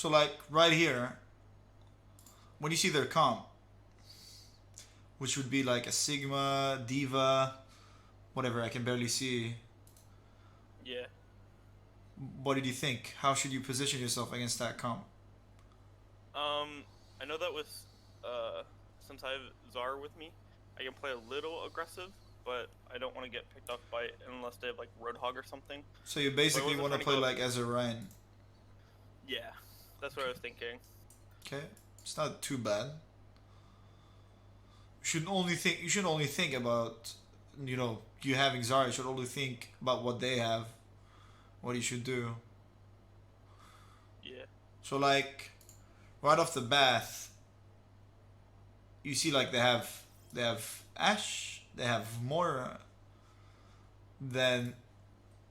So like right here, when you see their comp, which would be like a Sigma, Diva, whatever, I can barely see. Yeah. What did you think? How should you position yourself against that comp? I know that with since I have Czar with me, I can play a little aggressive, but I don't want to get picked off by unless they have like Roadhog or something. So you So I basically wasn't want to trying to play go. like as a Ryan. Yeah, that's what I Okay. was thinking. Okay. It's not too bad. You should only think about you having Zarya. You should only think about what they have, what you should do. Yeah. So like right off the bat, you see like they have Ash, they have Moira. Then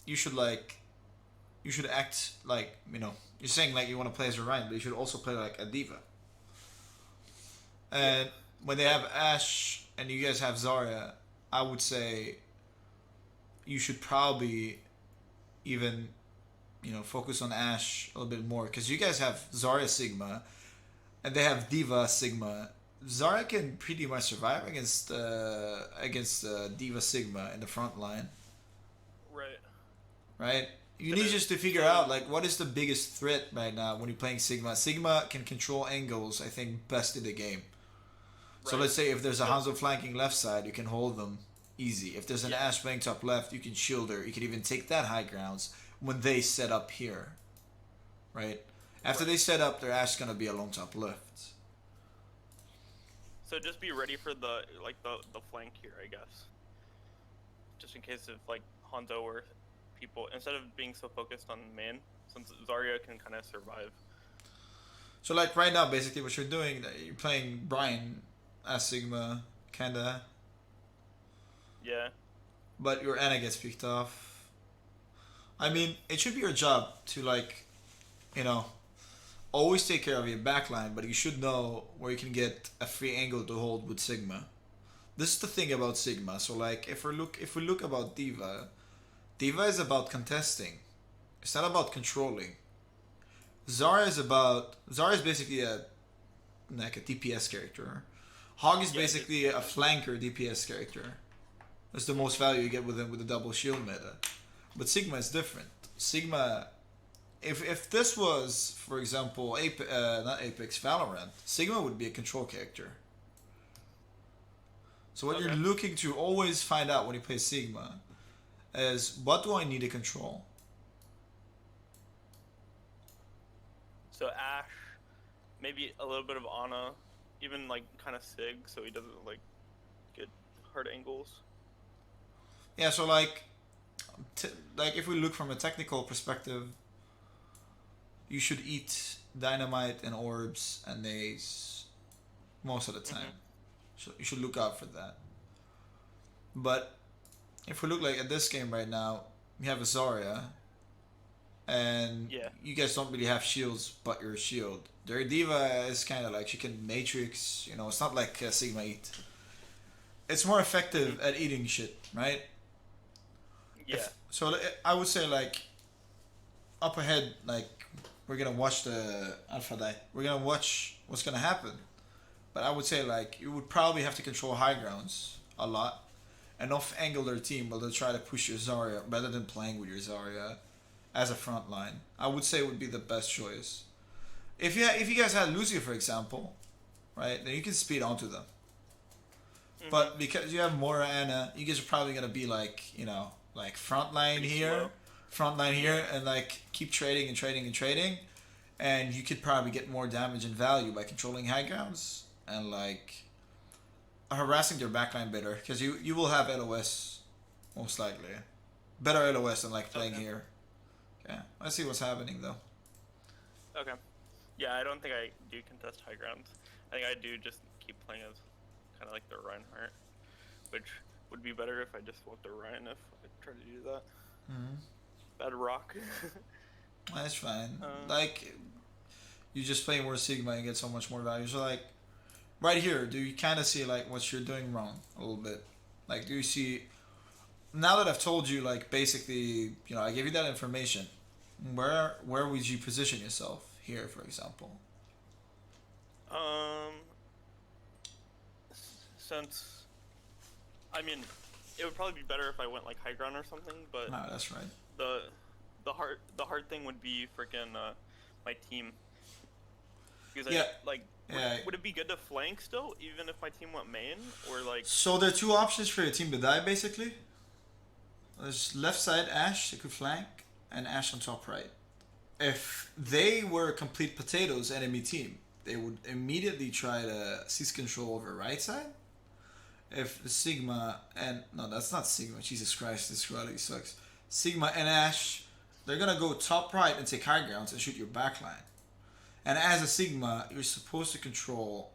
you should like you should act like you're saying like you want to play as a Ryan, but you should also play like a diva. Yeah. And when they But have Ash and you guys have Zarya, I would say you should probably even focus on Ash a little bit more because you guys have Zarya Sigma and they have Diva Sigma. Zarya can pretty much survive against Diva Sigma in the front line, right. right? You But need just to figure out so like what is the biggest threat right now when you're playing Sigma. Sigma can control angles, I think, best in the game. So right. let's say if there's a So Hanzo flanking left side, you can hold them easy. If there's an yeah. Ash playing top left, you can shield her. You can even take that high grounds when they set up here, right? After they Right. set up, their Ash gonna be along top left. So just be ready for the flank here, I guess. Just in case of like Hanzo or people instead of being so focused on main, since Zarya can kind of survive. So like right now, basically what you're doing, you're playing Brian as Sigma, kinda, Yeah. but your Ana gets picked off. I mean, it should be your job to like, you know, always take care of your backline, but you should know where you can get a free angle to hold with Sigma. This is the thing about Sigma. So like if we look about Diva, Diva is about contesting. It's not about controlling. Zara is basically a like a DPS character. Hog is Yeah. Just basically a flanker DPS character. That's the most mhm. value you get with him with the double shield meta. But Sigma is different. Sigma, if this was, for example, not Apex, Valorant, Sigma would be a control character. So what you're Okay. looking to always find out when you play Sigma is what do I need to control? So Ash, maybe a little bit of Ana, even like kind of Sig, so he doesn't like get hard angles. Yeah, so like if we look from a technical perspective, you should eat dynamite and orbs and nades most of the time. Hmm. So you should look out for that. But if we look like at this game right now, we have a Zarya, and Yeah. you guys don't really have shields but your shield. Their diva is kind of like she can matrix. It's not like Sigma Eat. It's more Hmm. effective at eating shit, right? Yeah. If so, I would say like up ahead, like we're gonna watch the alpha die. We're gonna watch what's gonna happen. But I would say like you would probably have to control high grounds a lot and off angle their team while they try to push your Zarya rather than playing with your Zarya as a front line. I would say would be the best choice. If you guys had Lucio for example, right, then you can speed onto them. Hmm. But because you have Mora Anna, you guys are probably gonna be like like Pretty slow. front line Yeah. here, and like keep trading and trading and trading, and you could probably get more damage and value by controlling high grounds and like harassing their backline better because you will have LOS most likely better LOS than like playing Okay. here. Okay, let's see what's happening though. Okay. Yeah, I don't think I do contest high grounds. I think I do just keep playing as kind of like the Reinhardt, which would be better if I just walked the Ryan if I tried to do that. Mm-hmm. Bad rock. That's fine. um, Like you just play more Sigma and get so much more value. So like right here, do you kind of see like what you're doing wrong a little bit? Like, do you see now that I've told you like basically, I gave you that information. Where would you position yourself here, for example? Um, since I mean, it would probably be better if I went like high ground or something. But No, that's right. the the hard thing would be freaking my team. Because Yeah, yeah. would it be good to flank still, even if my team went main, or like? So there are two options for your team to die, basically. There's left side Ash, they could flank, and Ash on top right. If they were complete potatoes enemy team, they would immediately try to seize control over right side. If Sigma and no, that's not Sigma. Jesus Christ, this reality sucks. Sigma and Ash, they're gonna go top right and take high grounds and shoot your backline. And as a Sigma, you're supposed to control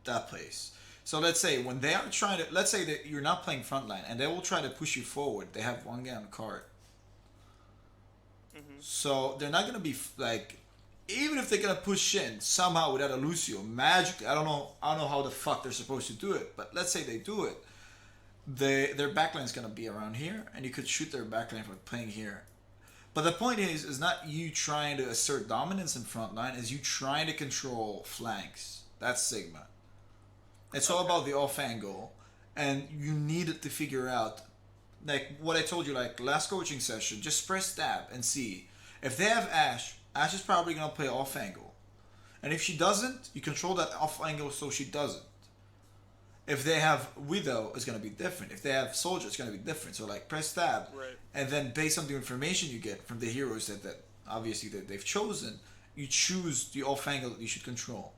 that place. So let's say when they are trying to, let's say that you're not playing frontline and they will try to push you forward. They have one guy on card. Mm-hmm. So they're not gonna be like, even if they're gonna push in somehow without a Lucio magically. I don't know how the fuck they're supposed to do it. But let's say they do it. Their backline is gonna be around here, and you could shoot their backline for playing here. But the point is not you trying to assert dominance in front line, is you trying to control flanks. That's Sigma. It's all about the off angle, and you needed to figure out, like what I told you, like last coaching session. Just press tab and see if they have Ash. Ash is probably gonna play off angle, and if she doesn't, you control that off angle so she doesn't. If they have Widow, it's gonna be different. If they have Soldier, it's gonna be different. So like press tab, Right. and then based on the information you get from the heroes that obviously that they've chosen, you choose the off angle that you should control.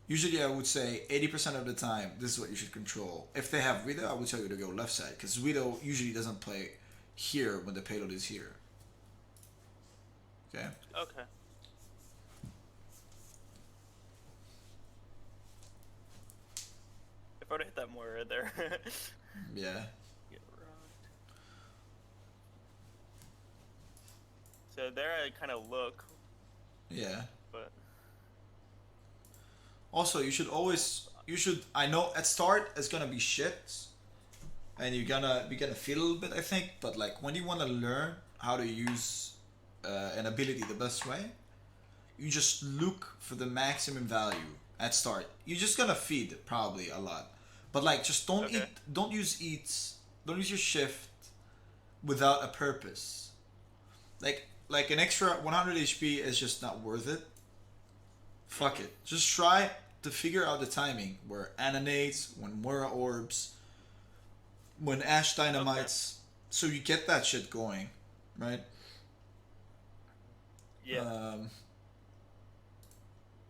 Usually, I would say 80% of the time, this is what you should control. If they have Widow, I would tell you to go left side, because Widow usually doesn't play here when the payload is here. Okay. Okay. If I would hit that more right there. Yeah. Get rocked. So there I kind of look, Yeah. but Also, you should. I know at start it's gonna be shit, and you're gonna feel a little bit. I think, but like when you want to learn how to use an ability the best way, you just look for the maximum value at start. You're just gonna feed it probably a lot, but like just don't Okay. don't use don't use your shift without a purpose. Like an extra 100 HP is just not worth it. Fuck it. Just try to figure out the timing where Anna nades, when Moira orbs, when Ash dynamites, so you get that shit going, right? yeah.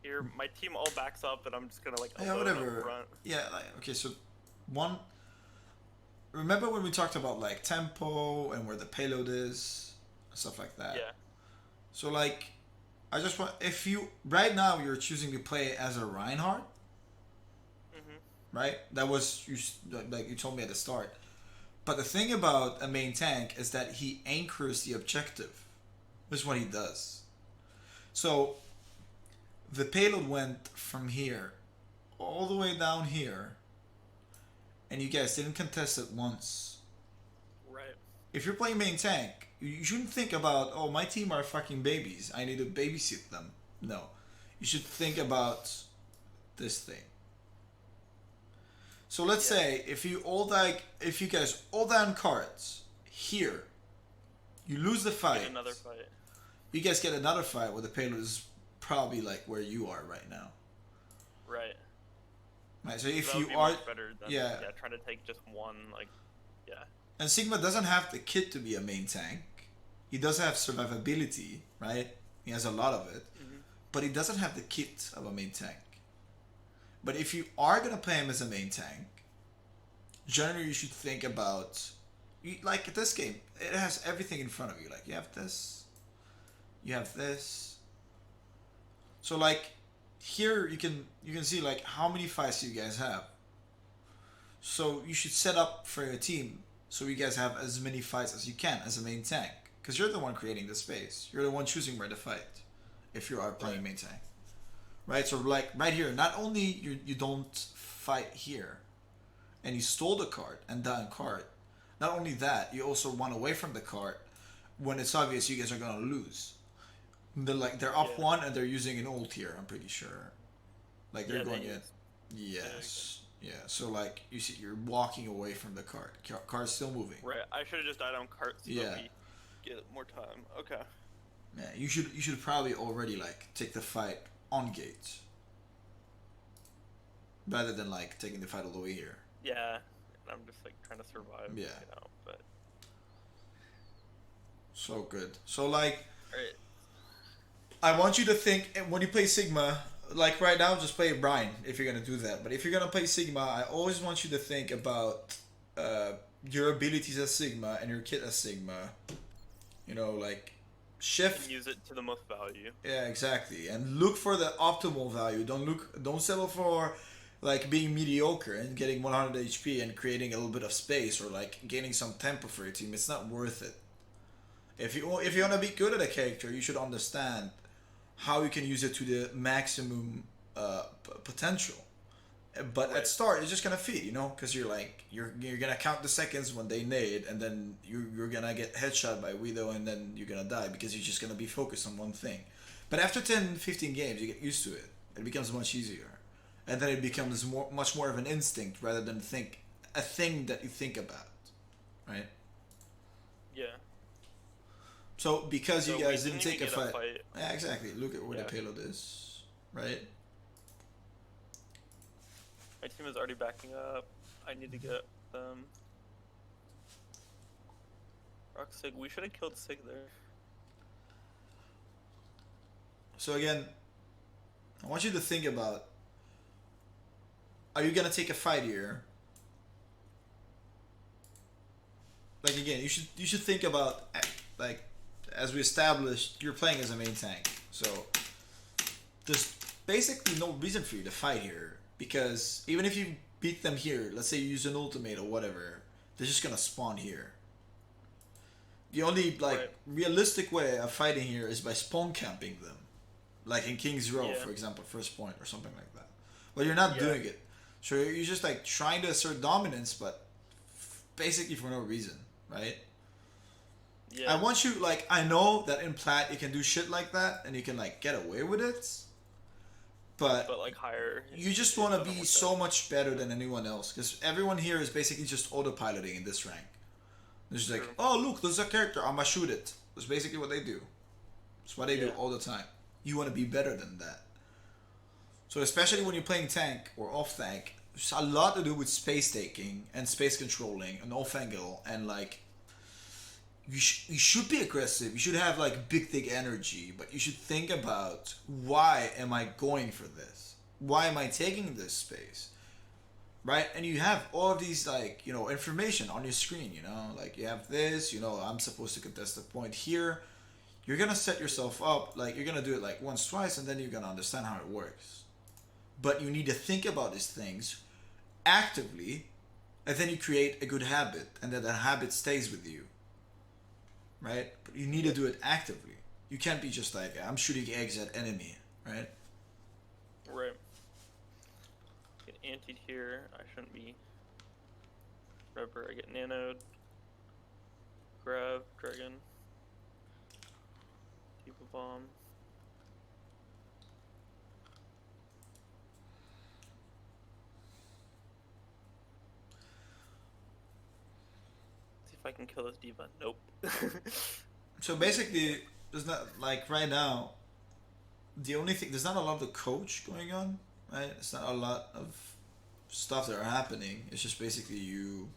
Here, my team all backs up, and I'm just gonna like Yeah, alone up whatever. front. Yeah, like, okay, so one. Remember when we talked about like tempo and where the payload is, stuff like that. Yeah. So like, I just want, if you right now you're choosing to play as a Reinhardt, Mhm. right? That was you like you told me at the start. But the thing about a main tank is that he anchors the objective. This is what he does. So the payload went from here all the way down here, and you guys didn't contest it once. Right. If you're playing main tank, you shouldn't think about, oh, my team are fucking babies, I need to babysit them. No. You should think about this thing. So let's say if you guys all down cards here, you lose the fight. Get another fight. You guys get another fight where the payload is probably like where you are right now. Right. Right. So if That would you be are, much better than yeah. trying to take just one like yeah. And Sigma doesn't have the kit to be a main tank. He does have survivability, right? He has a lot of it, but he doesn't have the kit of a main tank. But if you are gonna play him as a main tank, generally you should think about, like this game, it has everything in front of you. Like you have this, you have this. So like here you can see like how many fights you guys have. So you should set up for your team so you guys have as many fights as you can as a main tank, because you're the one creating the space. You're the one choosing where to fight if you are playing main tank. Right, so like right here, not only you don't fight here, and you stole the card and down card. Not only that, you also run away from the card, when it's obvious you guys are gonna lose. They're up Yeah. one and they're using an ult here. I'm pretty sure. Like they're Yeah, going they in. use. Yes. Yeah. So like you see, you're walking away from the cart. Cart's still moving. Right. I should have just died on cart so Yeah. that we get more time. Okay. Yeah. You should probably already like take the fight on gates rather than like taking the fight all the way here. Yeah. And I'm just like trying to survive. Yeah. You know, but. So good. So like. Alright. I want you to think when you play Sigma, like right now, just play Brian if you're gonna do that. But if you're gonna play Sigma, I always want you to think about your abilities as Sigma and your kit as Sigma. You know, like shift. And use it to the most value. Yeah, exactly. And look for the optimal value. Don't settle for like being mediocre and getting 100 HP and creating a little bit of space or like gaining some tempo for your team. It's not worth it. If you want to be good at a character, you should understand how you can use it to the maximum potential. But Right. at start, it's just gonna feed, because you're gonna count the seconds when they nade, and then you're gonna get headshot by Widow, and then you're gonna die because you're just gonna be focused on one thing. But after 10, 15 games, you get used to it. It becomes much easier, and then it becomes much more of an instinct rather than a thing that you think about, right? Yeah. So because So you we guys didn't even take a get fight, yeah, exactly. Look at where Yeah. the payload is, right? My team is already backing up. I need to get them. Rock Sig. We should have killed Sig there. So again, I want you to think about: are you gonna take a fight here? Like again, you should think about like as we established, you're playing as a main tank, so there's basically no reason for you to fight here because even if you beat them here, let's say you use an ultimate or whatever, they're just gonna spawn here. The only Right. realistic way of fighting here is by spawn camping them, like in King's Row, Yeah. for example, first point or something like that. But you're not Yeah. doing it, so you're just like trying to assert dominance, but basically for no reason, right? Yeah. I want you I know that in Plat you can do shit like that and you can get away with it, but But like higher. you just it's want to done be with so it. much better than anyone else because everyone here is basically just autopiloting in this rank. They're just like, True. oh look, there's a character, I'ma shoot it. That's basically what they do. It's what they do Yeah. all the time. You want to be better than that. So especially when you're playing tank or off tank, there's a lot to do with space taking and space controlling and off angle and you should be aggressive. You should have big thick energy, but you should think about why am I going for this? Why am I taking this space? Right? And you have all of these information on your screen, you have this, I'm supposed to contest the point here. You're gonna set yourself up, you're gonna do it once, twice, and then you're gonna understand how it works. But you need to think about these things actively, and then you create a good habit, and then that habit stays with you. Right? But you need to do it actively. You can't be just I'm shooting eggs at enemy, right? Right. Get antied here. I shouldn't be. Whatever. I get nanoed. Grab dragon. Keep a bomb. See if I can kill this diva. Nope. So basically, there's not right now. The only thing there's not a lot of coach going on, right? It's not a lot of stuff that are happening. It's just basically you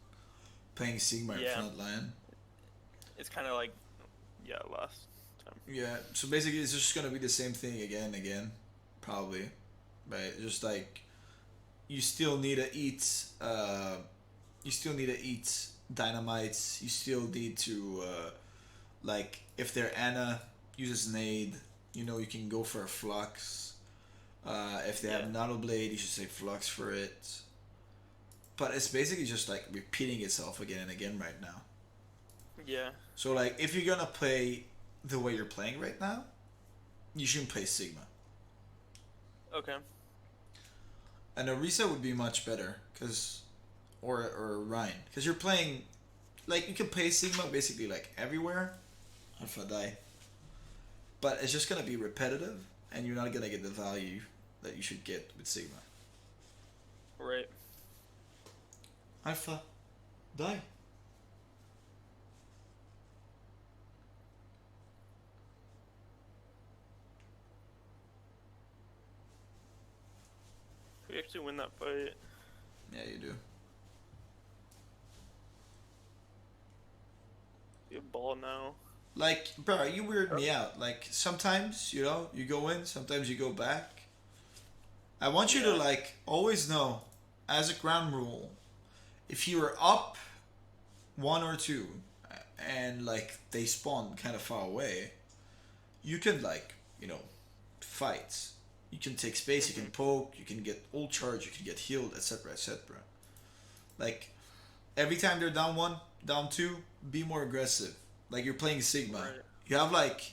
playing Sigma in Yeah. front line. It's kind of like, yeah, last time. Yeah. So basically, it's just gonna be the same thing again and again, probably, right? Just you still need to eat. You still need to eat dynamites. You still need to if their Anna uses nade, you can go for a flux. If they have nano blade, you should say flux for it. But it's basically just repeating itself again and again right now. Yeah. So if you're gonna play the way you're playing right now, you shouldn't play Sigma. Okay. And a reset would be much better, or Ryan, because you're playing you can play Sigma basically everywhere, Alpha die. But it's just gonna be repetitive, and you're not gonna get the value that you should get with Sigma. Right. Alpha die. We actually win that fight. Yeah, you do. We have ball now. Like, bro, you weird me out. Like, sometimes, you know, you go in, sometimes you go back. I want you to, Yeah. like, always know, as a ground rule, if you are up one or two, and, like, they spawn kind of far away, you can, like, you know, fight. You can take space, you can poke, you can get ult charge, you can get healed, etc., etc. Like, every time they're down one, down two, be more aggressive. Like, you're playing Sigma. Right. You have, like,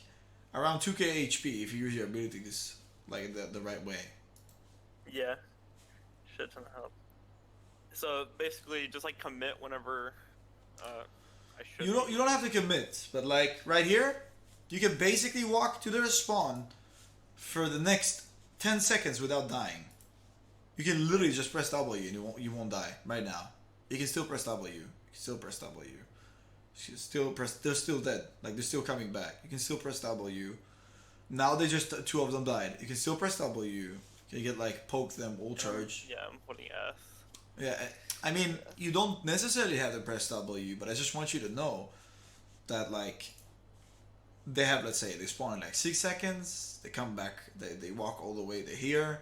around 2k HP if you use your abilities, like, the right way. Yeah. Shit ton of help. So basically, just like commit whenever I should. You don't have to commit, but, like, right here, you can basically walk to their spawn for the next 10 seconds without dying. You can literally just press W and you won't die right now. You can still press W. You can still press W. They're still dead. Like, they're still coming back. You can still press W. Now they just, two of them died. You can still press W. You can get, like, poke them, ult charge. Yeah, I'm putting S. Yeah, I mean, you don't necessarily have to press W, but I just want you to know that, like, they have, let's say, they spawn in like 6 seconds, they come back, they walk all the way to here,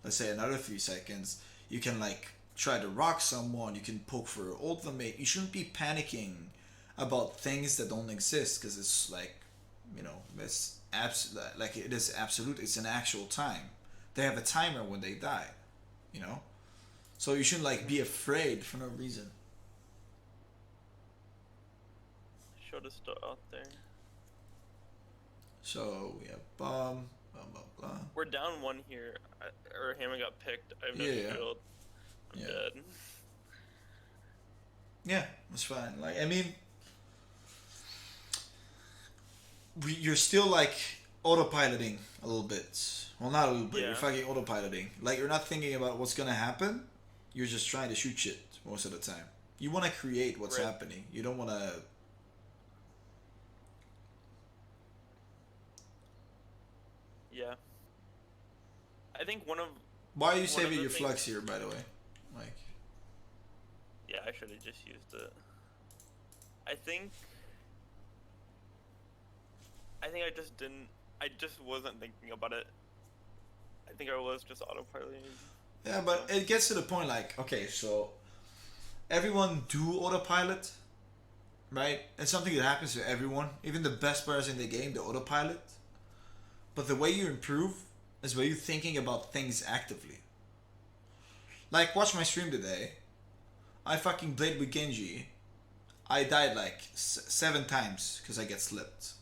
let's say another 3 seconds, you can, like, try to rock someone, you can poke for ultimate. You shouldn't be panicking about things that don't exist, because it's like, you know, it's like, it is absolute, it's an actual time. They have a timer when they die, you know? So you shouldn't, like, be afraid for no reason. Showed us still out there. So we have bomb, blah blah blah. We're down one here, or Hammond got picked. I have no Yeah. shield. I'm dead. Yeah, that's fine. Like, I mean, you're still, like, autopiloting a little bit. Well, not a little bit. Yeah. You're fucking autopiloting. Like, you're not thinking about what's gonna happen. You're just trying to shoot shit most of the time. You want to create what's Right. happening. You don't want to. Yeah. I think one of. Why are you One of saving the your things- flux here, by the way? Like, Yeah, I should have just used it. I think I just didn't. I just wasn't thinking about it. I think I was just autopiloting. yeah, but it gets to the point, like, okay, so everyone do autopilot, right? It's something that happens to everyone. Even the best players in the game, they autopilot. But the way you improve is by you thinking about things actively. Like, watch my stream today. I fucking played with Genji. I died like 7 times because I get slipped.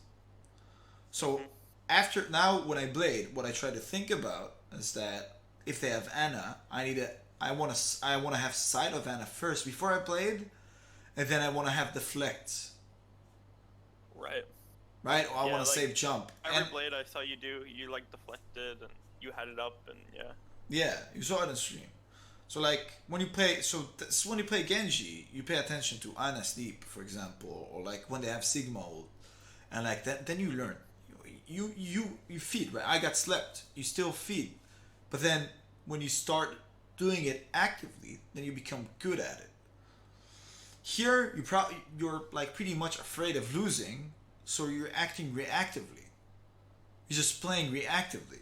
So after now, when I blade, what I try to think about is that if they have Anna, I want to have sight of Anna first before I blade, and then I want to have deflect. Right. Right? Or I Yeah, want to like, save jump. Every And blade I saw you do, you like deflected and you had it up and yeah. yeah, you saw it on stream. So, like, when you play, when you play Genji, you pay attention to Ana Sleep, for example, or like when they have Sigma ult, and like that, then you learn. You feed, right? I got slept. You still feed, but then when you start doing it actively, then you become good at it. Here, you're like pretty much afraid of losing, so you're acting reactively. You're just playing reactively.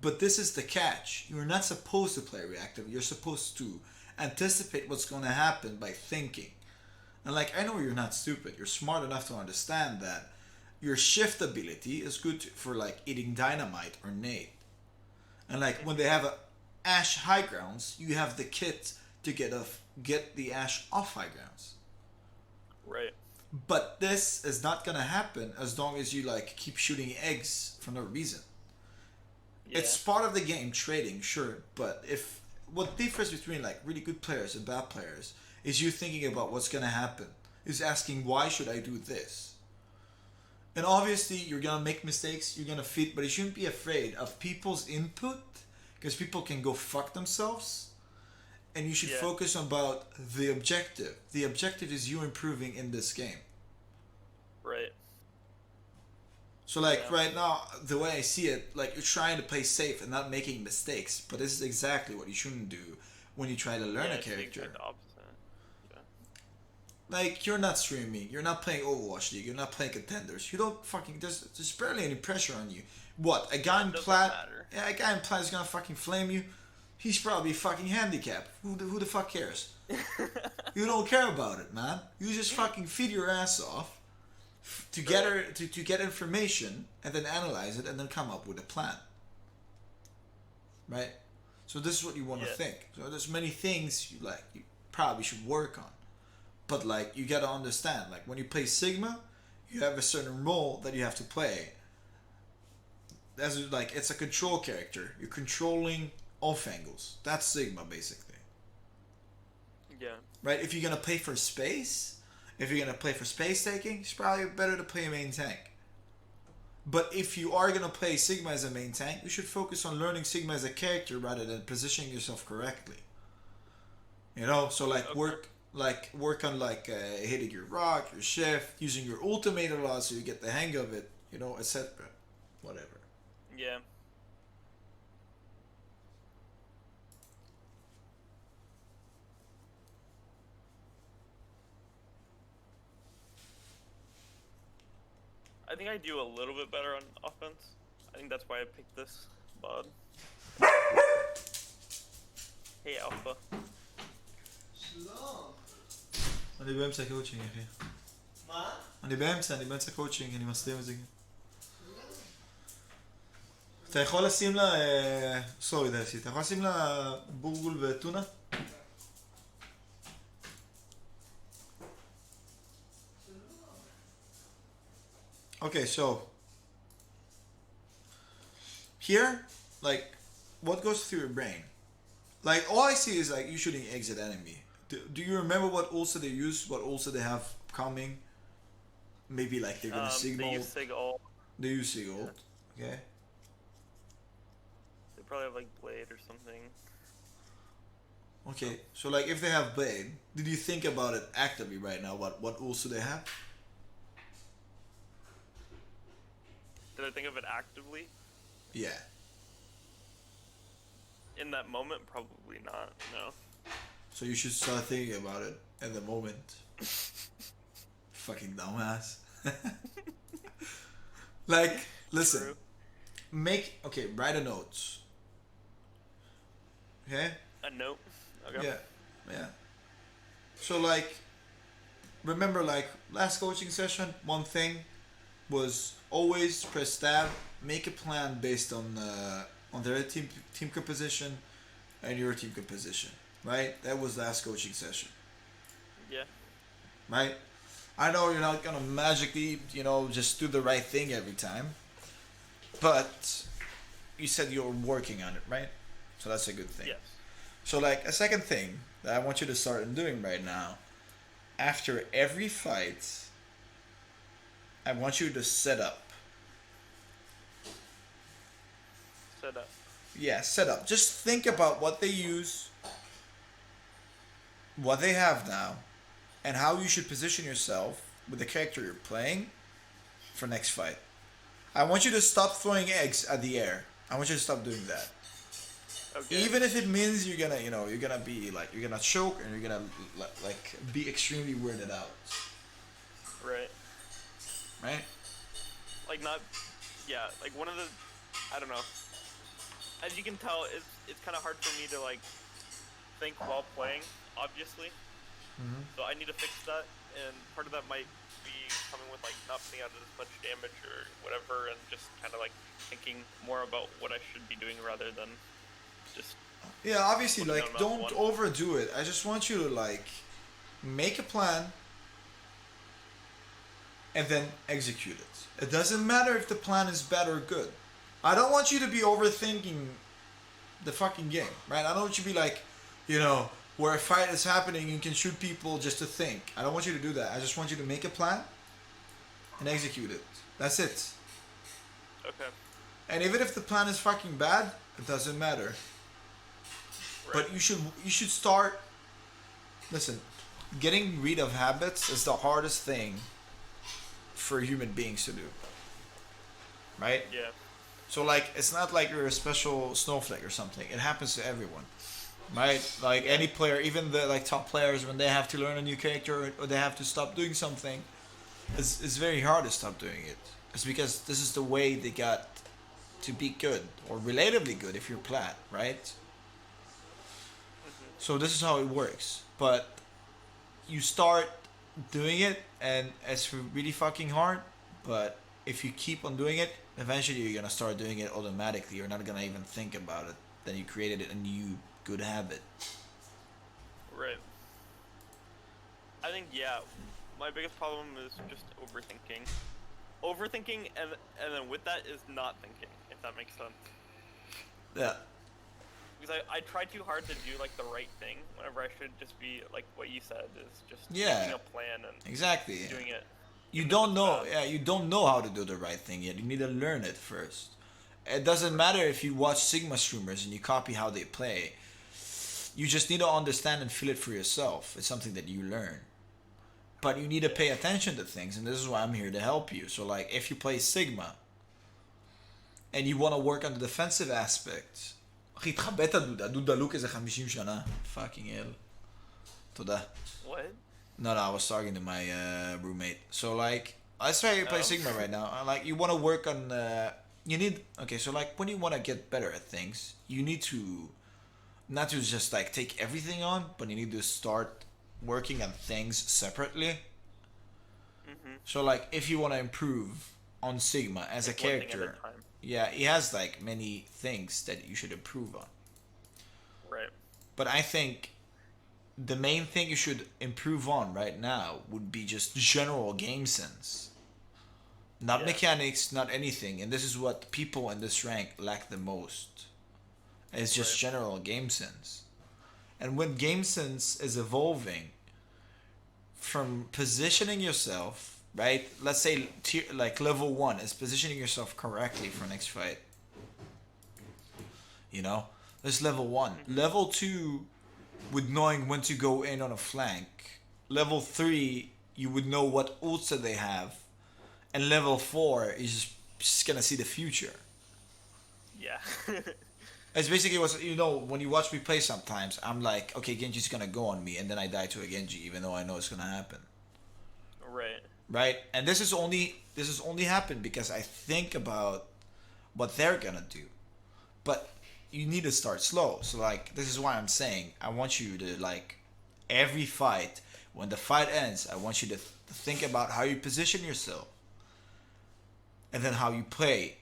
But this is the catch. You're not supposed to play reactively. You're supposed to anticipate what's going to happen by thinking. And like, I know you're not stupid. You're smart enough to understand that your shift ability is good for like eating dynamite or nade. And like when they have a Ashe high grounds, you have the kit to get the Ashe off high grounds. Right. But this is not gonna happen as long as you like keep shooting eggs for no reason. Yeah. It's part of the game, trading, sure, but if what differs between like really good players and bad players is you thinking about what's gonna happen, is asking why should I do this, And obviously, you're gonna make mistakes. You're gonna fit, but you shouldn't be afraid of people's input because people can go fuck themselves. And you should Yeah. focus on about the objective. The objective is you improving in this game. Right. So like Yeah. right now, the way I see it, like you're trying to play safe and not making mistakes. But this is exactly what you shouldn't do when you try to learn Yeah, a it's the character. exact opposite. Yeah. Like you're not streaming, you're not playing Overwatch League, you're not playing contenders. You don't fucking there's barely any pressure on you. What, a guy in Doesn't plat? matter. Yeah, a guy in plat is gonna fucking flame you. He's probably fucking handicapped. Who the fuck cares? You don't care about it, man. You just fucking feed your ass off to get information and then analyze it and then come up with a plan. Right? So this is what you want to Yeah. think. So there's many things you probably should work on. But like you gotta understand, like when you play Sigma, you have a certain role that you have to play. As like it's a control character. You're controlling off angles. That's Sigma basically. Yeah. Right? If you're gonna play for space, if you're gonna play for space taking, it's probably better to play a main tank. But if you are gonna play Sigma as a main tank, you should focus on learning Sigma as a character rather than positioning yourself correctly. You know, so like Okay. work on hitting your rock, your shift, using your ultimate a lot so you get the hang of it, you know, etc. Whatever. Yeah. I think I do a little bit better on offense. I think that's why I picked this mod. Hey Alpha. אני באמצע קואוצ'ינג אחי. מה? אני באמצע קואוצ'ינג, אני מסתיים את זה. אתה יכול לשים לה... סורי דייסי, אתה יכול לשים לה בורגול וטונה? Okay, so here, like, what goes through your brain? Like, all I see is like you shooting exit enemy. Do you remember what also they use? What also they have coming? Maybe like they're gonna They signal. use Sig ult. They use signal. Okay. They probably have like Blade or something. Okay. So like, if they have blade, did you think about it actively right now? What also they have? Did I think of it actively? Yeah. In that moment, probably not. No. So you should start thinking about it at the moment. Fucking dumbass. Like, listen. True. Write a note. Okay? A note. Okay. Yeah. So like, remember like last coaching session, one thing was always press tab, make a plan based on their team composition and your team composition. Right? That was last coaching session. Yeah. Right? I know you're not gonna magically, just do the right thing every time. But you said you're working on it, right? So that's a good thing. Yes. So like a second thing that I want you to start doing right now, after every fight, I want you to set up. Set up. Yeah, set up. Just think about what they use, what they have now, and how you should position yourself with the character you're playing for next fight. I want you to stop throwing eggs at the air. I want you to stop doing that. Okay. Even if it means you're gonna be like, you're gonna choke and you're gonna like be extremely weirded out. Right. Right? Like not. Yeah. Like one of the. I don't know. As you can tell, it's kind of hard for me to like think while playing. Obviously. Mm-hmm. So I need to fix that, and part of that might be coming with like not putting out as much damage or whatever, and just kind of like thinking more about what I should be doing rather than just. Yeah, obviously, Putting like, down don't one. overdo it. I just want you to, like, make a plan and then execute it. It doesn't matter if the plan is bad or good. I don't want you to be overthinking the fucking game, right? I don't want you to be like, where a fight is happening, you can shoot people just to think. I don't want you to do that. I just want you to make a plan and execute it. That's it. Okay. And even if the plan is fucking bad, it doesn't matter. Right. But you should start. Listen, getting rid of habits is the hardest thing for human beings to do. Right? Yeah. So like it's not like you're a special snowflake or something. It happens to everyone. Right? Like any player, even the like top players when they have to learn a new character or they have to stop doing something, it's very hard to stop doing it. It's because this is the way they got to be good or relatively good if you're plat, right? So this is how it works. But you start doing it and it's really fucking hard, but if you keep on doing it, eventually you're gonna start doing it automatically. You're not gonna even think about it. Then you created a new good habit. Right. I think yeah. My biggest problem is just overthinking. Overthinking and then with that is not thinking, if that makes sense. Yeah. Because I try too hard to do like the right thing whenever I should just be like what you said is just Yeah. making a plan and Exactly. doing it. You even if don't it's know. bad. Yeah, you don't know how to do the right thing yet. You need to learn it first. It doesn't matter if you watch Sigma streamers and you copy how they play. You just need to understand and feel it for yourself. It's something that you learn. But you need to pay attention to things, and this is why I'm here to help you. So, like, if you play Sigma and you want to work on the defensive aspect, אחי, התחבאת דודה, דודה לוק איזה 50 שנה. Fucking hell. תודה. What? No, I was talking to my roommate. So, like, let's say you play Oh. Sigma right now. Like, you want to work on. You need. Okay, so, like, when you want to get better at things, you need to. Not to just, like, take everything on, but you need to start working on things separately. So, like, if you want to improve on Sigma as Like a one thing at character, time. yeah, he has, like, many things that you should improve on. Right. But I think the main thing you should improve on right now would be just general game sense. Not Yeah. mechanics, not anything. And this is what people in this rank lack the most. It's just Right. general game sense. And when game sense is evolving from positioning yourself, right? Let's say like level 1 is positioning yourself correctly for next fight. You know? That's level 1. Level 2 with knowing when to go in on a flank. Level 3, you would know what ults that they have. And level 4 is just gonna see the future. Yeah. It's basically what, you know, when you watch me play sometimes, I'm like, okay, Genji's gonna go on me, and then I die to a Genji, even though I know it's gonna happen. Right. Right? And this is only happened because I think about what they're gonna do. But you need to start slow. So like, this is why I'm saying I want you to, like, every fight, when the fight ends, I want you to think about how you position yourself and then how you play.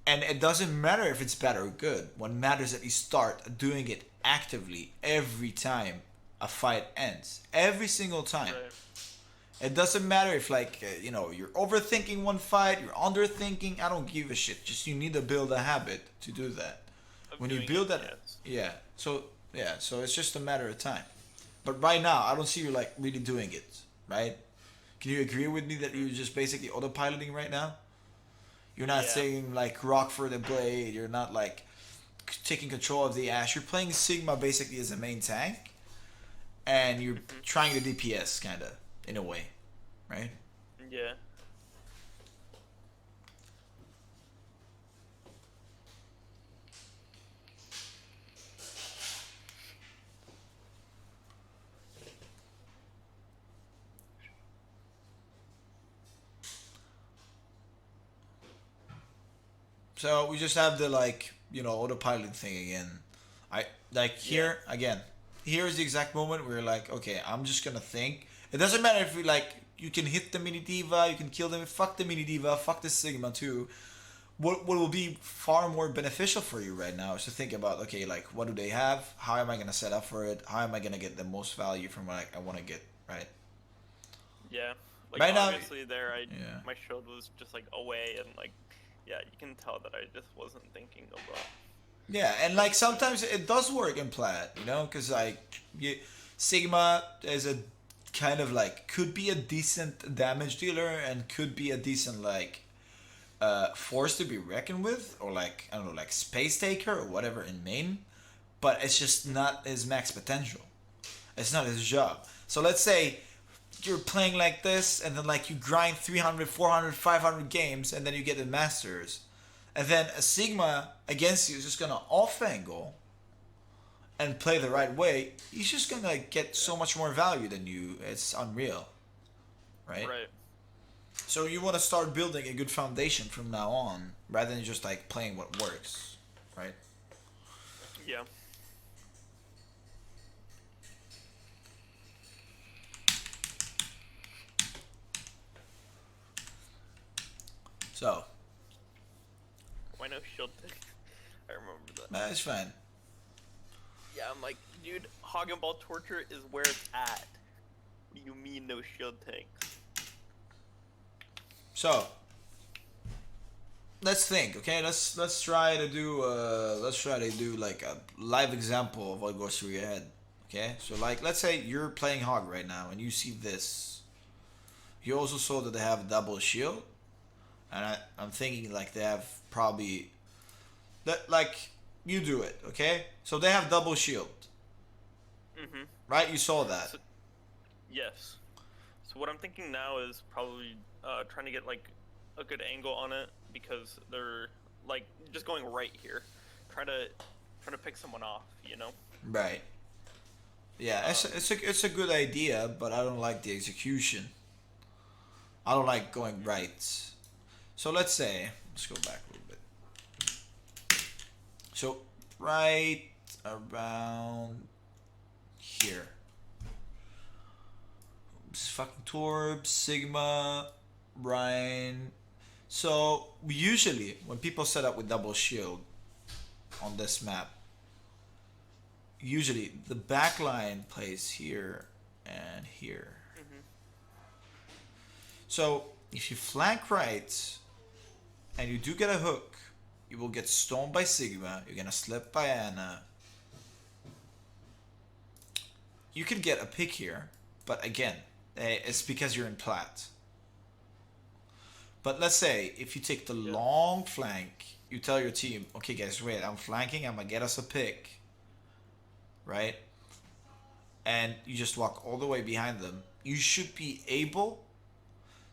And it doesn't matter if it's bad or good. What matters is that you start doing it actively every time a fight ends. Every single time. Right. It doesn't matter if, like, you're overthinking one fight, you're underthinking. I don't give a shit. Just you need to build a habit to do that. Of When you doing build it, that, yes. so it's just a matter of time. But right now, I don't see you, like, really doing it, right? Can you agree with me that you're just basically autopiloting right now? You're not Yeah. saying, like, rock for the blade. You're not, like, taking control of the Ash. You're playing Sigma basically as a main tank, and you're trying to DPS, kind of, in a way, right? Yeah. So we just have the, like, autopilot thing again. I like here again. Here's the exact moment where you're like, okay, I'm just gonna think. It doesn't matter if you can hit the mini diva, you can kill them. Fuck the mini diva, fuck the Sigma too. What will be far more beneficial for you right now is to think about, okay, like, what do they have? How am I gonna set up for it? How am I gonna get the most value from what I want to get, right? Yeah. Like Right now- obviously Yeah. my shield was just like away and like yeah, you can tell that I just wasn't thinking about. Yeah, and like sometimes it does work in plat, because like Sigma is a kind of like could be a decent damage dealer and could be a decent like force to be reckoned with, or like I don't know, like space taker or whatever in main, but it's just not his max potential. It's not his job. So let's say you're playing like this, and then like you grind 300, 400, 500 games, and then you get the masters, and then a Sigma against you is just gonna off angle and play the right way. He's just gonna get so much more value than you. It's unreal, right? Right. So you want to start building a good foundation from now on, rather than just like playing what works, right? Yeah. So Why no shield thing? I remember that. that's fine. Yeah, I'm like, dude, Hog and Ball Torture is where it's at. What do you mean no shield tanks? So let's think, okay? Let's try to do like a live example of what goes through your head, okay? So like, let's say you're playing Hog right now and you see this. You also saw that they have a double shield, and I'm thinking like they have probably that like you do it, okay? So they have double shield, Mm-hmm. right? You saw that. So, yes. So what I'm thinking now is probably trying to get like a good angle on it, because they're like just going right here, trying to pick someone off, you know? Right. Yeah, it's a good idea, but I don't like the execution. I don't like going right. So let's go back a little bit. So right around here. Oops, fucking Torb, Sigma, Ryan. So usually when people set up with double shield on this map, usually the back line plays here and here. Mm-hmm. So if you flank right and you do get a hook, you will get stoned by Sigma. You're gonna slip by Anna. You can get a pick here, but again, it's because you're in plat. But let's say if you take the long flank, you tell your team, okay guys, wait, I'm flanking, I'm gonna get us a pick, right? And you just walk all the way behind them. You should be able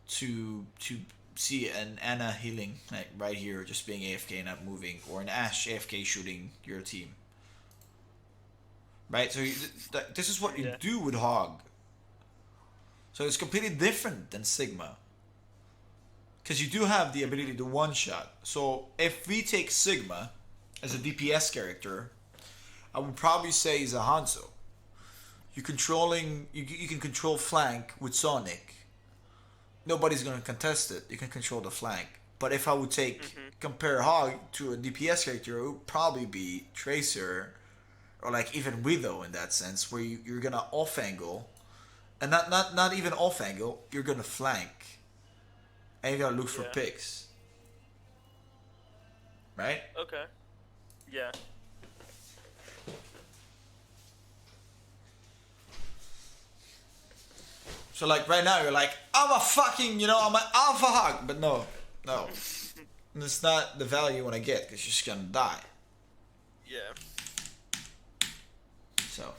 to see an Anna healing like right here, just being AFK not moving, or an Ashe AFK shooting your team. Right, so this is what you do with Hog. So it's completely different than Sigma, because you do have the ability to one shot. So if we take Sigma as a DPS character, I would probably say he's a Hanzo. You can control flank with Sonic. Nobody's gonna contest it. You can control the flank. But if I would compare Hog to a DPS character, it would probably be Tracer, or like even Widow in that sense, where you're gonna off angle, and not even off angle. You're gonna flank, and you're gonna look for picks. Right? Okay. Yeah. So like right now you're like, I'm a fucking, I'm an alpha Hog, but no, it's not the value you want to get, because you're just gonna die. Yeah. So,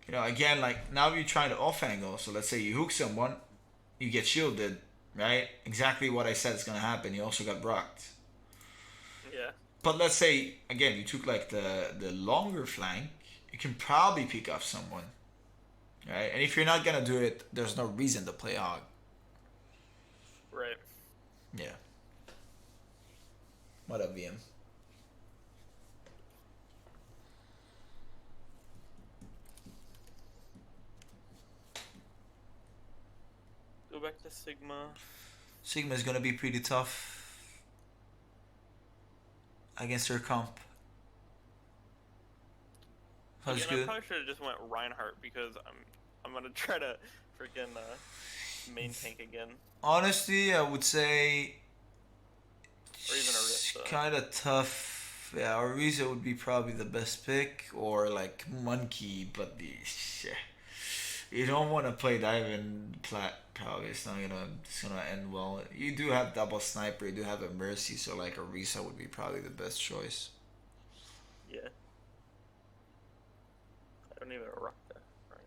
again, like now you're trying to off angle. So let's say you hook someone, you get shielded, right? Exactly what I said is gonna happen. You also got brocked. Yeah. But let's say again you took like the longer flank, you can probably pick off someone, right? And if you're not gonna do it, there's no reason to play Hog. Right. Yeah. What up, VM? Go back to Sigma. Sigma is gonna be pretty tough against her comp. That's Again, good. I probably should have just went Reinhardt, because I'm gonna try to freaking main tank again. Honestly, I would say Or even Orisa. kind of tough. Yeah, Orisa would be probably the best pick, or like Monkey, but You don't want to play dive in plat. Probably it's gonna end well. You do have double sniper. You do have a mercy, so like a Risa would be probably the best choice. Yeah. I don't even rock that. Right.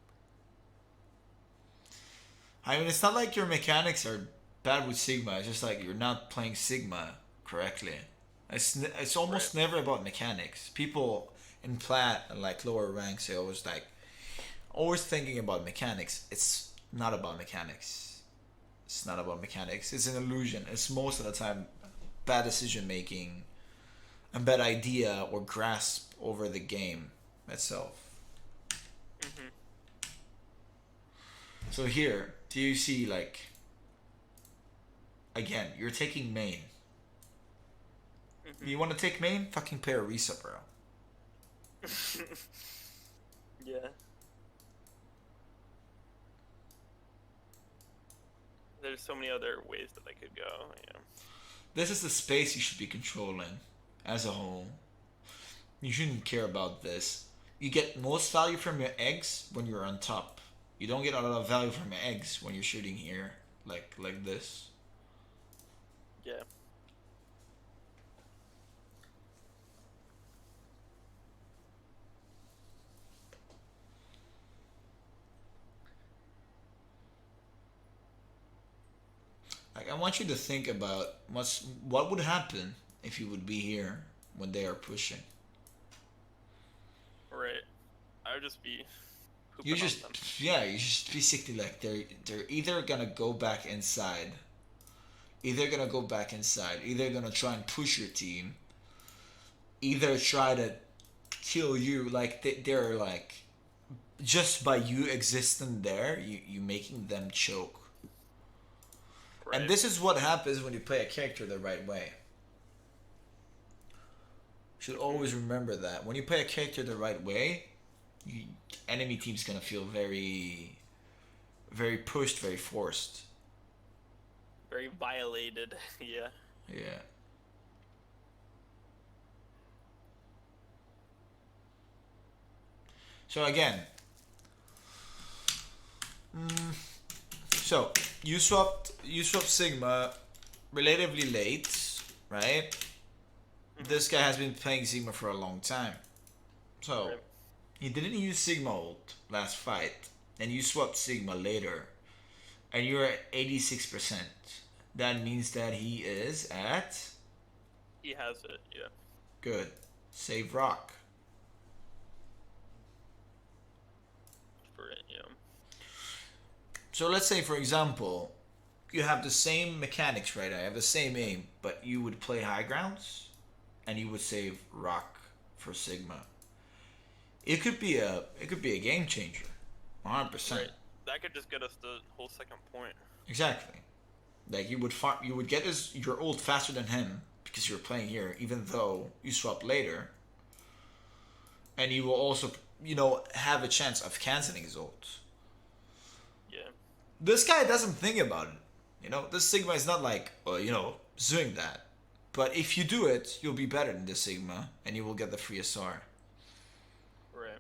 I mean, it's not like your mechanics are bad with Sigma. It's just like you're not playing Sigma correctly. It's almost Right. never about mechanics. People in plat and like lower ranks, they always like always thinking about mechanics. It's not about mechanics. It's not about mechanics. It's an illusion. It's most of the time bad decision making and bad idea or grasp over the game itself. Mhm. So here, do you see like again, you're taking main. Mhm. You want to take main? Fucking play Orisa, bro. Yeah. There's so many other ways that I could go. Yeah. This is the space you should be controlling as a whole. You shouldn't care about this. You get most value from your eggs when you're on top. You don't get a lot of value from your eggs when you're shooting here, like this. Yeah. Like I want you to think about what would happen if you would be here when they are pushing. Right. I would just be You pooping on just them. yeah, you just basically like they're either gonna go back inside, either gonna try and push your team, either try to kill you. Like they're like just by you existing there, you making them choke. And Right. this is what happens when you play a character the right way. You should Mhm. always remember that when you play a character the right way, you, enemy team's gonna feel very, very pushed, very forced. Very violated. Yeah. Yeah. So again, so you swapped Sigma relatively late, right? Mhm. This guy has been playing Sigma for a long time. So Right. he didn't use Sigma ult last fight, and you swapped Sigma later, and you're at 86%. That means that he is at He has it. Yeah. good. Save rock. For it. Yeah. So let's say, for example, you have the same mechanics, right? I have the same aim, but you would play high grounds, and you would save rock for Sigma. It could be a game changer, 100%. Right. That could just get us the whole second point. Exactly. Like you would get your ult faster than him because you're playing here, even though you swap later, and you will also have a chance of canceling his ult. Yeah. This guy doesn't think about it. This Sigma is not like doing that. But if you do it, you'll be better than this Sigma, and you will get the free SR. Right.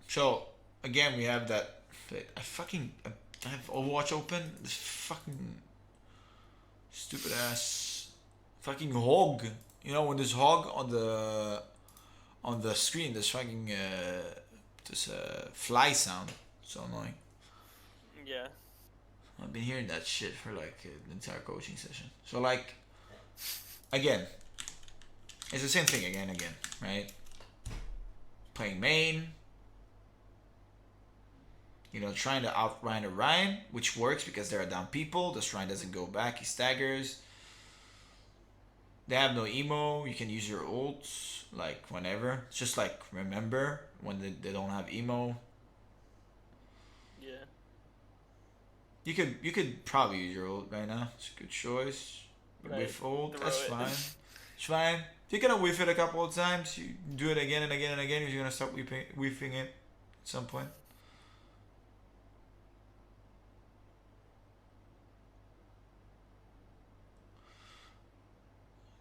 So again, we have that. I have Overwatch open. This fucking stupid ass fucking hog. When there's hog on the screen, there's fucking this fly sound. So annoying. Yeah. I've been hearing that shit for like the entire coaching session. So like again, it's the same thing again and again, right? Playing main, trying to out Ryan a Ryan, which works because there are down people. This Ryan doesn't go back, he staggers. They have no emo. You can use your ults like whenever. It's just like remember when they don't have emo. Yeah. You could probably use your ult right now. It's a good choice. Right. With ult, Throw that's it. fine. It's fine. If you're gonna whiff it a couple of times, you do it again and again and again. You're gonna start whiffing it at some point.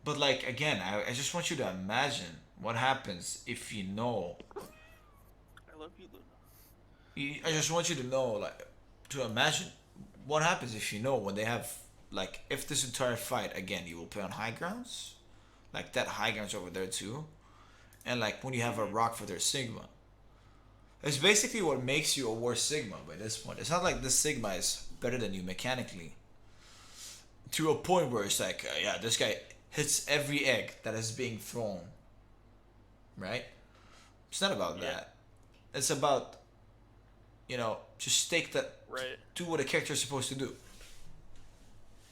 But like again, I just want you to imagine what happens if you know. I love you, Luna. I Yeah. just want you to know, like, to imagine what happens if you know when they have, like, if this entire fight again you will play on high grounds, like that high grounds over there too, and like when you have a Mhm. rock for their sigma. It's basically what makes you a worse sigma by this point. It's not like this sigma is better than you mechanically. To a point where it's like, yeah, this guy hits every egg that is being thrown, right? It's not about Yeah. that. It's about, just take that, Right. do what a character is supposed to do.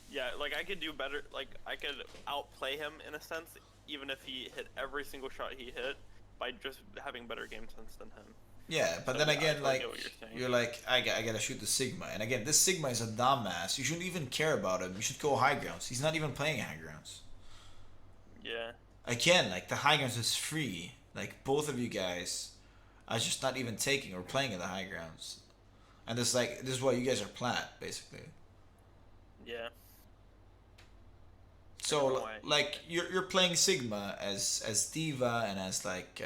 Yeah, like I could do better. Like I could outplay him in a sense, even if he hit every single shot he hit by just having better game sense than him. Yeah, but So then yeah, I again, totally get like, what you're saying. you're like, I gotta shoot the Sigma. And again, this Sigma is a dumbass. You shouldn't even care about him. You should go high grounds. He's not even playing high grounds. Yeah. Again, like, the high grounds is free. Like, both of you guys are just not even taking or playing at the high grounds. And this is why you guys are plat, basically. Yeah. I don't know So why. like you're playing Sigma as Diva and as like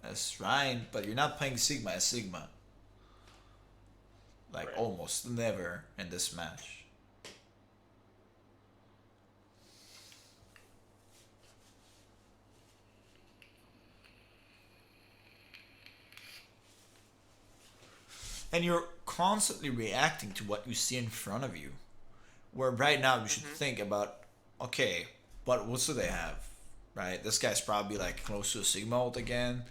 as Ryan, but you're not playing Sigma as Sigma. Like Right. almost never in this match. And you're constantly reacting to what you see in front of you. Where right now you should Mhm. think about, okay, what do they have? Right? This guy's probably like close to a Sigma ult again.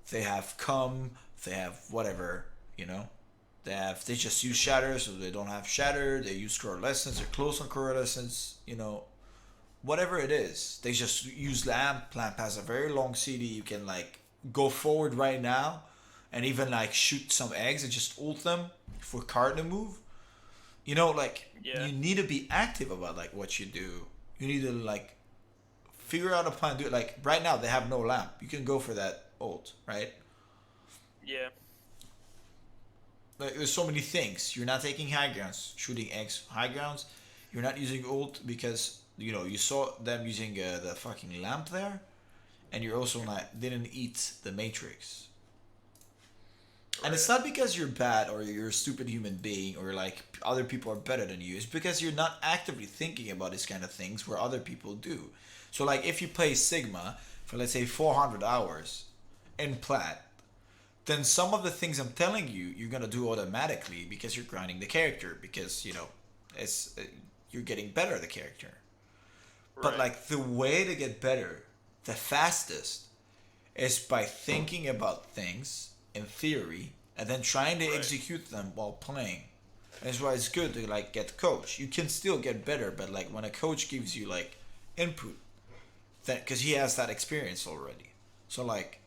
They have come, they have whatever, you know? They just use Mhm. shatter, so they don't have shatter. They use coalescence. They're close on coalescence. Whatever it is, they just use lamp. Lamp has a very long CD. You can like go forward right now, and even like shoot some eggs and just ult them for card to move. Like Yeah. you need to be active about like what you do. You need to like figure out a plan. Do it like right now. They have no lamp. You can go for that ult, right? Yeah. Like, there's so many things. You're not taking high grounds, shooting X high grounds. You're not using ult because you saw them using the fucking lamp there, and you're also not didn't eat the matrix. And it's Right. not because you're bad or you're a stupid human being or like other people are better than you. It's because you're not actively thinking about these kind of things where other people do. So like if you play Sigma for let's say 400 hours in plat, then some of the things I'm telling you, you're gonna do automatically because you're grinding the character because it's you're getting better at the character. But Right. like the way to get better, the fastest, is by thinking about things in theory and then trying to Right. execute them while playing. That's why it's good to like get coach. You can still get better, but like when a coach gives you like input, that because he has that experience already. So like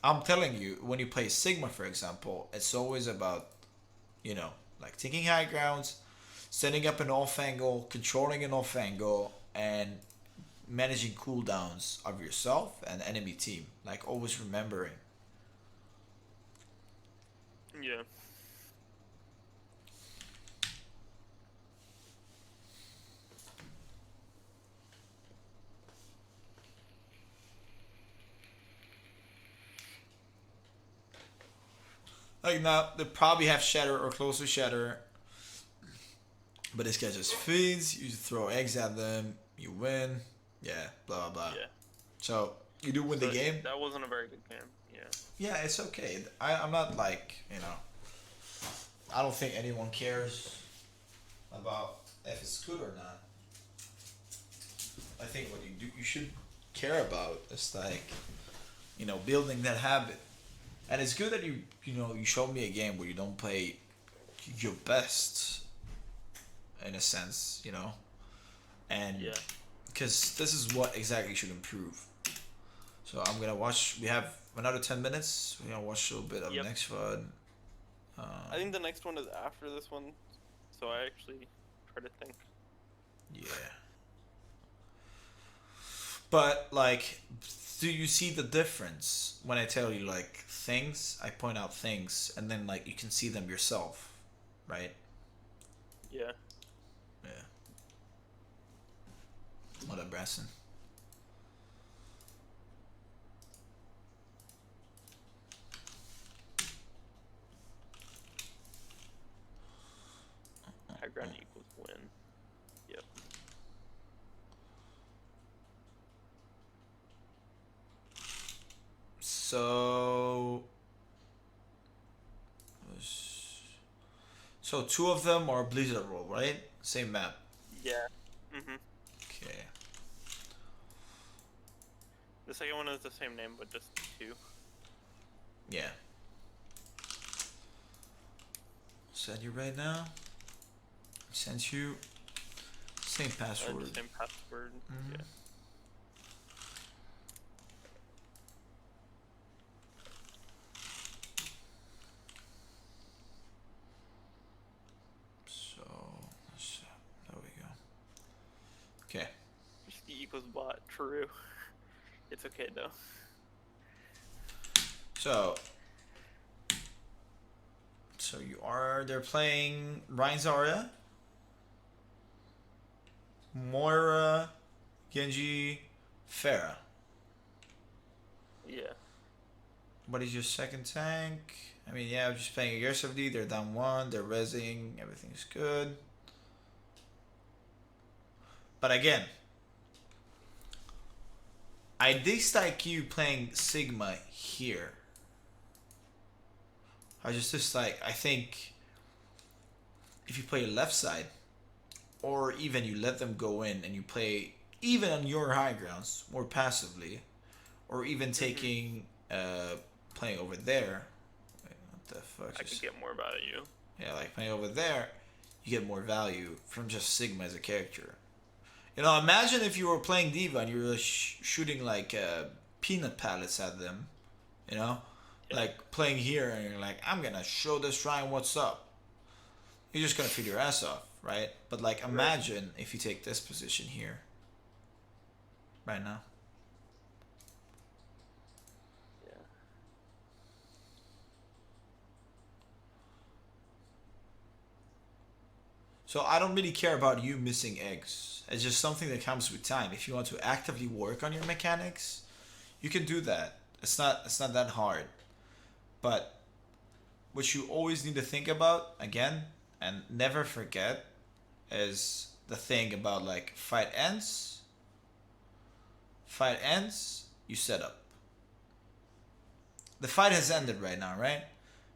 I'm telling you, when you play Sigma, for example, it's always about, like taking high grounds, setting up an off angle, controlling an off angle, and managing cooldowns of yourself and enemy team. Like always remembering. Yeah. Like now, they probably have shatter or close to shatter, but this guy just feeds. You throw eggs at them, you win. Yeah, blah blah blah. Yeah. So you do win the So game. that wasn't a very good game. Yeah. Yeah, it's okay. I'm not like I don't think anyone cares about if it's good or not. I think what you should care about is like building that habit. And it's good that you showed me a game where you don't play your best in a sense, and Yeah. because this is what exactly should improve. So I'm gonna watch. We have another 10 minutes. We're gonna watch a little bit of Yep. next fun. I think the next one is after this one, so I actually try to think. Yeah. But like, do you see the difference when I tell you like things? I point out things, and then like you can see them yourself, right? Yeah. Yeah. What up, Brasson? so two of them are Blizzard Roll, right? Same map. Yeah. Mhm. Okay. The second one is the same name, but just two. Yeah. Send you right now. Sent you. Same password. The same password. Mhm. Yeah. So there we go. Okay. Just the equals bot. True. It's okay though. So they're playing Ryan Zarya, Moira, Genji, Pharah. Yeah. What is your second tank? I mean, yeah, I'm just playing aggressively. They're down one. They're rezzing. Everything's good. But again, I dislike you playing Sigma here. I just dislike. I think if you play left side, or even you let them go in and you play even on your high grounds more passively, or even taking playing over there. Wait, what the fuck? I could get more about you. Yeah, like playing over there, you get more value from just Sigma as a character. You know, imagine if you were playing Diva and you were shooting like peanut pellets at them. You know, Yeah. like playing here and you're like, I'm gonna show this Ryan what's up. You're just gonna feed your ass off, right? But like, imagine if you take this position here, right now. Yeah. So I don't really care about you missing eggs. It's just something that comes with time. If you want to actively work on your mechanics, you can do that. It's not that hard. But what you always need to think about again and never forget is the thing about like fight ends, you set up. The fight has ended right now, right?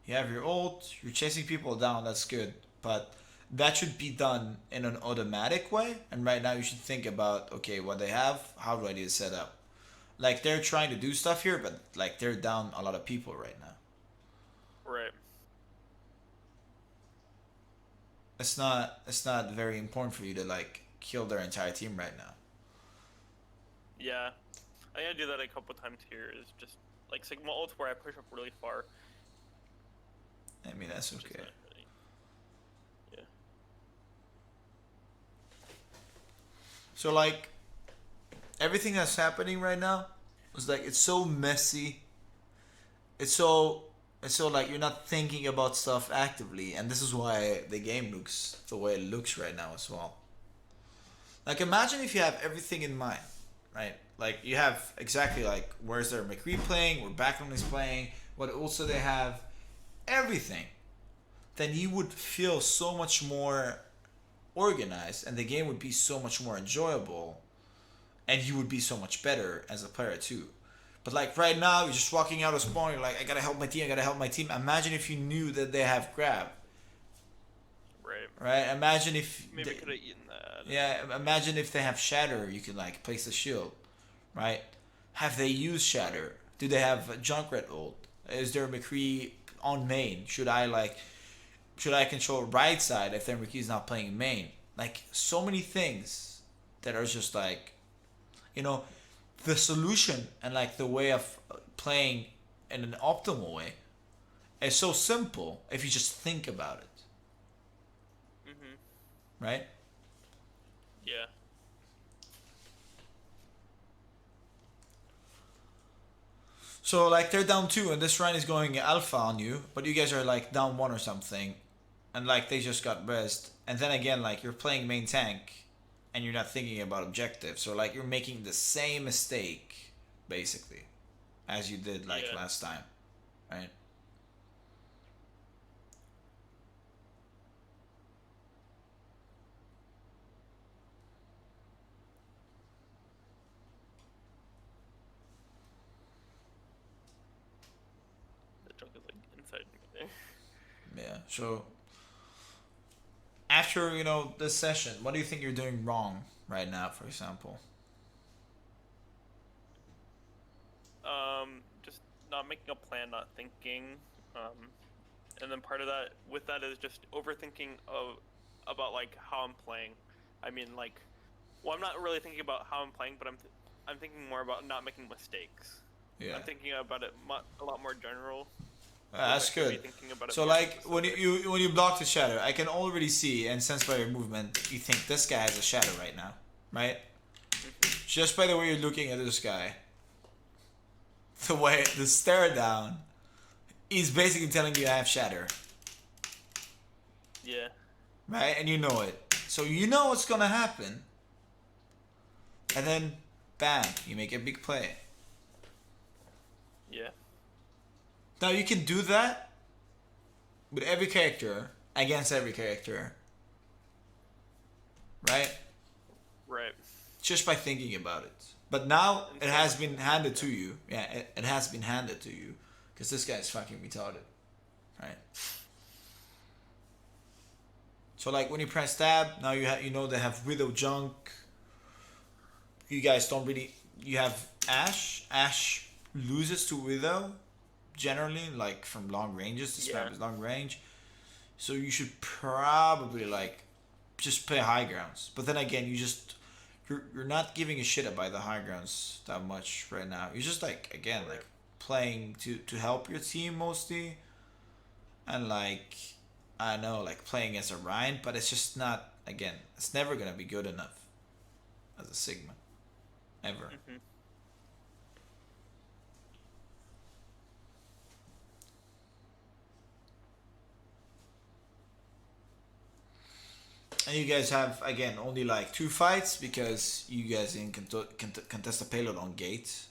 You have your ult, you're chasing people down, that's good. But that should be done in an automatic way. And right now you should think about, okay, what they have, how do I need to set up? Like they're trying to do stuff here, but like they're down a lot of people right now. Right. It's not very important for you to like kill their entire team right now. Yeah. I gotta do that a couple times here. Is just like Sigma ults where I push up really far. I mean that's Which is okay. not really. Yeah. So like everything that's happening right now is like it's so messy. It's so like you're not thinking about stuff actively, and this is why the game looks the way it looks right now as well. Like imagine if you have everything in mind, right? Like you have exactly like where's their McCree playing, where Backlund is playing, what also they have, everything. Then you would feel so much more organized, and the game would be so much more enjoyable, and you would be so much better as a player too. But like right now, you're just walking out of spawn. You're like, I gotta help my team. I gotta help my team. Imagine if you knew that they have grab, Right. right? Imagine if Maybe could have eaten that. yeah. Imagine if they have shatter. You can like place a shield, right? Have they used shatter? Do they have Junkrat ult? Is there McCree on main? Should I control right side if their McCree's not playing main? Like so many things that are just like, you know, the solution and like the way of playing in an optimal way is so simple if you just think about it, Mhm. right? Yeah. So like they're down two and this Ryan is going alpha on you, but you guys are like down one or something, and like they just got rezzed. And then again, like you're playing main tank, and you're not thinking about objectives. So like you're making the same mistake, basically, as you did like Yeah. last time, right? is like inside me there. Yeah. So after this session, what do you think you're doing wrong right now? For example. Just not making a plan, not thinking. And then part of that with that is just overthinking about like how I'm playing. I mean, like, well, I'm not really thinking about how I'm playing, but I'm thinking more about not making mistakes. Yeah. I'm thinking about it a lot more general. That's I should be good. thinking about it So more like when specific. you block the shadow, I can already see and sense by your movement you think this guy has a shadow right now, right? Just by the way you're looking at this guy, the stare down, he's basically telling you I have shadow, Yeah. right? And you know it, so you know what's gonna happen, and then bam, you make a big play. Yeah. Now you can do that with every character against every character, right? Right. Just by thinking about it. But now And it so has much been handed to you. Yeah, it has been handed to you because this guy is fucking retarded, right? So like when you press tab, now you know they have Widow junk. You guys don't really. You have Ash. Ash loses to Widow generally, like from long ranges. This map is long range, so you should probably like just play high grounds. But then again, you're not giving a shit about the high grounds that much right now. You're just like again like playing to help your team mostly, and like I know like playing as a Ryan, but it's just not again. It's never gonna be good enough as a Sigma, ever. Mm-hmm. And you guys have again only like 2 fights because you guys didn't contest the payload on gate,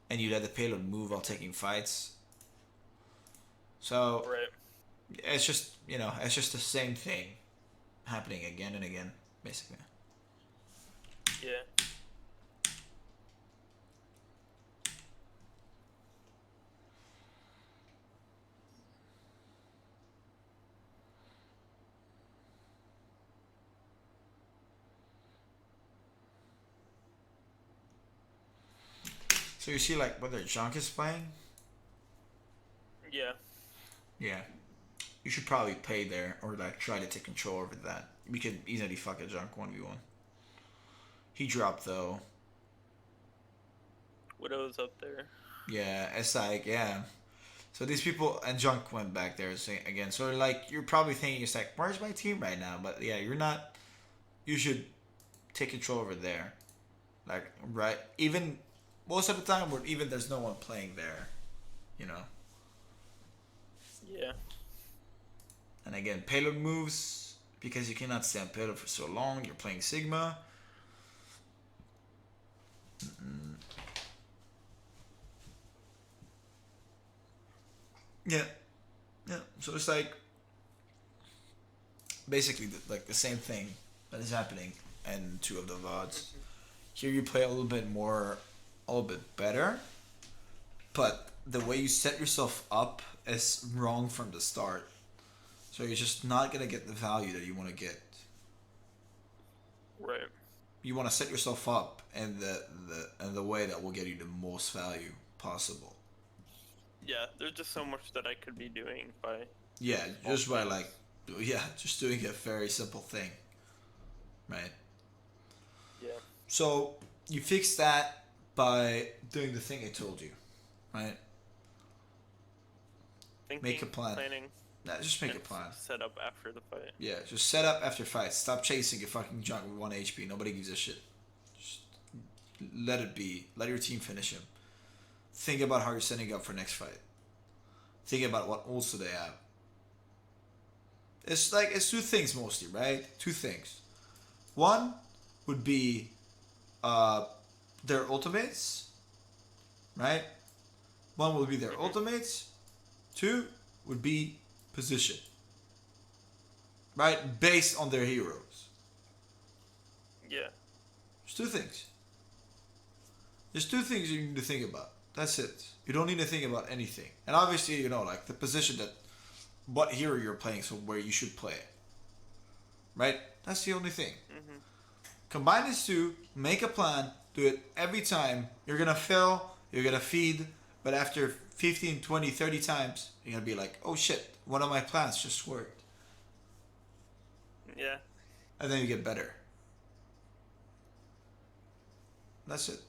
and you let the payload move while taking fights. So Right. it's just it's just the same thing happening again and again, basically. Yeah. So you see like whether Junk is playing. Yeah. Yeah, you should probably play there or like try to take control over that. We could easily fuck a Junk 1v1. He dropped though. Widow's up there. Yeah, it's like yeah. So these people and Junk went back there again. So like you're probably thinking it's like where's my team right now? But yeah, you're not. You should take control over there. Like right, even most of the time, where even there's no one playing there, you know. Yeah. And again, payload moves because you cannot stay on payload for so long. You're playing Sigma. Yeah, yeah. So it's like basically like the same thing that is happening in two of the VODs. Here you play a little bit more, a little bit better, but the way you set yourself up is wrong from the start. So you're just not gonna get the value that you want to get. Right. You want to set yourself up in the way that will get you the most value possible. Yeah. There's just so much that I could be doing by. Yeah, just by like, yeah, just doing a very simple thing, right? Yeah. So you fix that by doing the thing I told you, right? Thinking, Make a plan. Planning. Nah, just make a and plan. Set up after the fight. Yeah, just set up after fight. Stop chasing a fucking Junk with 1 HP. Nobody gives a shit. Just let it be. Let your team finish him. Think about how you're setting up for next fight. Think about what ults they have. It's two things mostly, right? Two things. One would be their ultimates, right? One would be their ultimates. Two would be position, right? Based on their heroes. Yeah. There's two things. There's two things you need to think about. That's it. You don't need to think about anything. And obviously, you know, like the position that what hero you're playing, so where you should play. Right? That's the only thing. Mm-hmm. Combine these two, make a plan, do it every time. You're gonna fail, you're gonna feed, but after 15, 20, 30 times, you're gonna be like, oh shit, one of my plans just worked. Yeah. And then you get better. That's it.